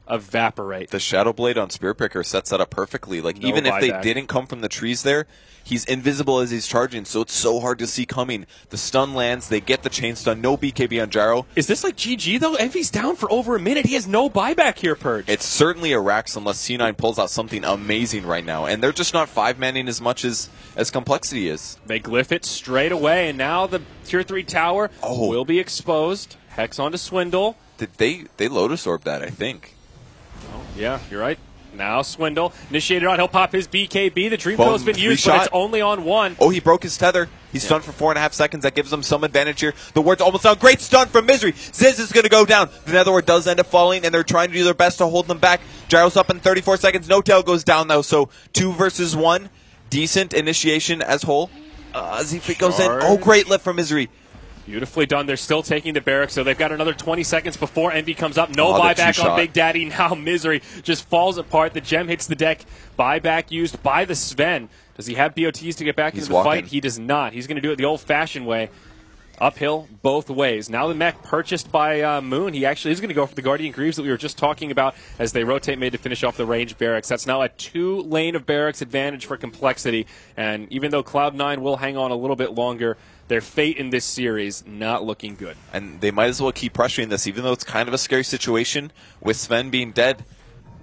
evaporate. The Shadow Blade on Spirit Breaker sets that up perfectly. Like, No even if they buyback. didn't come from the trees there, he's invisible as he's charging, so it's so hard to see coming. The stun lands, they get the chain stun, no BKB on Gyro. Is this like GG, though? Envy's down for over a minute. He has no buyback here, Purge. It's certainly a Rax unless C9 pulls out something amazing right now. And they're just not 5-manning as much as Complexity is. They glyph it straight away, and now the Tier 3 tower will be exposed. Hex onto Swindle. Did they Lotus Orb that, I think. Oh, yeah, you're right. Now Swindle. Initiated on. He'll pop his BKB. The Dream Coil's been used, but it's only on one. Oh, he broke his tether. He's stunned for 4.5 seconds. That gives him some advantage here. The ward's almost down. Great stun from Misery. Ziz is going to go down. The Nether Ward does end up falling, and they're trying to do their best to hold them back. Gyro's up in 34 seconds. No Tail goes down, though, so 2 versus 1. Decent initiation as whole. Zephyr goes in. Oh, great lift from Misery. Beautifully done. They're still taking the barracks, so they've got another 20 seconds before Envy comes up. No buyback on Big Daddy. Now Misery just falls apart. The gem hits the deck. Buyback used by the Sven. Does he have BOTs to get back into the fight? He does not. He's going to do it the old-fashioned way. Uphill both ways. Now the mech purchased by Moon. He actually is going to go for the Guardian Greaves that we were just talking about as they rotate mid to finish off the range barracks. That's now a 2-lane of barracks advantage for Complexity. And even though Cloud9 will hang on a little bit longer, their fate in this series not looking good. And they might as well keep pressuring this, even though it's kind of a scary situation. With Sven being dead,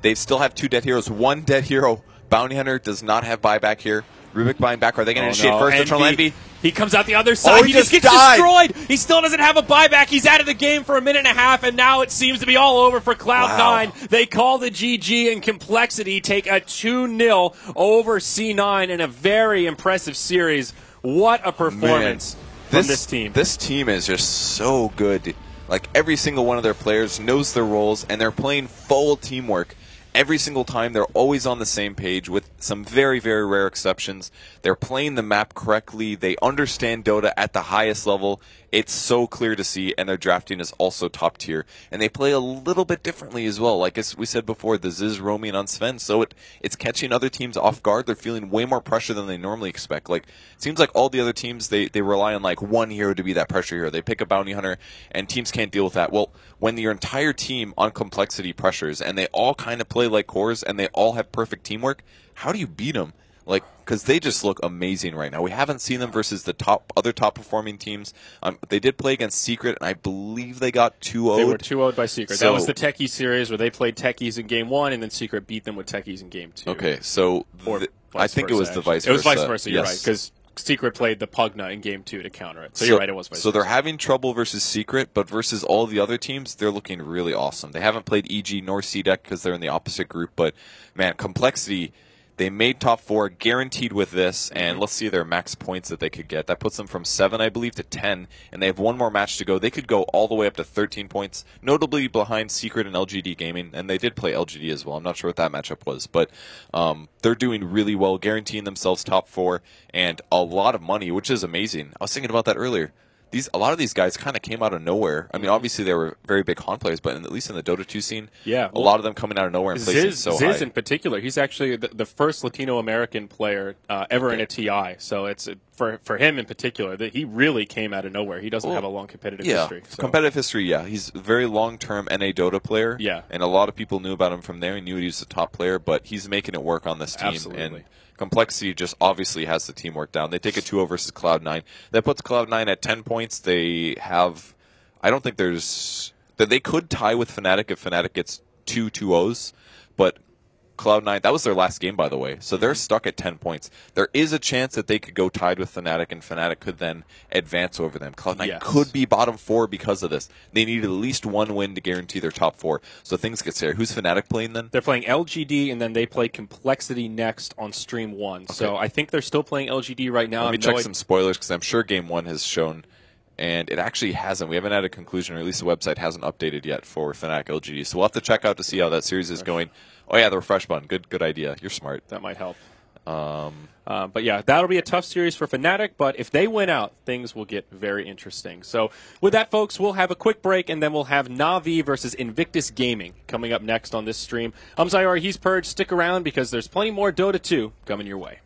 they still have 2 dead heroes. 1 dead hero. Bounty Hunter does not have buyback here. Rubik buying back. Are they going to initiate first? They're trying Envy. He comes out the other side. He just gets destroyed. He still doesn't have a buyback. He's out of the game for a minute and a half, and now it seems to be all over for Cloud9. Wow. They call the GG, and Complexity take a 2-0 over C9 in a very impressive series. What a performance from this team. This team is just so good. Like, every single one of their players knows their roles, and they're playing full teamwork. Every single time, they're always on the same page with some very, very rare exceptions. They're playing the map correctly. They understand Dota at the highest level. It's so clear to see, and their drafting is also top tier. And they play a little bit differently as well. Like as we said before, the Ziz roaming on Sven, so it's catching other teams off guard. They're feeling way more pressure than they normally expect. Like, it seems like all the other teams, they rely on like one hero to be that pressure hero. They pick a Bounty Hunter, and teams can't deal with that. Well, when your entire team on Complexity pressures, and they all kind of play like cores, and they all have perfect teamwork, how do you beat them? Like, because they just look amazing right now. We haven't seen them versus the other top performing teams. They did play against Secret, and I believe they got 2-0'd. They were 2-0'd by Secret. So, that was the Techie series where they played Techies in Game 1, and then Secret beat them with Techies in Game 2. Okay, so I think it was the vice versa. It was vice versa, you're right, because Secret played the Pugna in Game 2 to counter it. So you're right, it was vice versa. So they're having trouble versus Secret, but versus all the other teams, they're looking really awesome. They haven't played EG nor C-Deck because they're in the opposite group, but, man, Complexity, they made top 4 guaranteed with this, and let's see their max points that they could get. That puts them from 7, I believe, to 10, and they have one more match to go. They could go all the way up to 13 points, notably behind Secret and LGD Gaming, and they did play LGD as well. I'm not sure what that matchup was, but they're doing really well, guaranteeing themselves top 4, and a lot of money, which is amazing. I was thinking about that earlier. A lot of these guys kind of came out of nowhere. I mean, obviously they were very big Han players, but at least in the Dota 2 scene, a lot of them coming out of nowhere and placing so high. Ziz in particular, he's actually the first Latino-American player ever in a TI. So it's for him in particular, that he really came out of nowhere. He doesn't have a long competitive history. So. Competitive history, yeah. He's a very long-term NA Dota player. Yeah. And a lot of people knew about him from there and knew he was a top player, but he's making it work on this team. Absolutely. And Complexity just obviously has the teamwork down. They take a 2-0 versus Cloud9. That puts Cloud9 at 10 points. They have, I don't think they could tie with Fnatic if Fnatic gets 2 2-0s, but Cloud9, that was their last game, by the way, so they're stuck at 10 points. There is a chance that they could go tied with Fnatic, and Fnatic could then advance over them. Cloud9 could be bottom 4 because of this. They need at least one win to guarantee their top 4, so things get scary. Who's Fnatic playing then? They're playing LGD, and then they play Complexity next on Stream 1. Okay. So I think they're still playing LGD right now. Let me check some spoilers, because I'm sure Game 1 has shown, and it actually hasn't. We haven't had a conclusion, or at least the website hasn't updated yet for Fnatic LGD, so we'll have to check out to see how that series is going. Oh, yeah, the refresh button. Good idea. You're smart. That might help. But, yeah, that'll be a tough series for Fnatic, but if they win out, things will get very interesting. So with that, folks, we'll have a quick break, and then we'll have Na'Vi versus Invictus Gaming coming up next on this stream. I'm Zyar. He's Purge. Stick around because there's plenty more Dota 2 coming your way.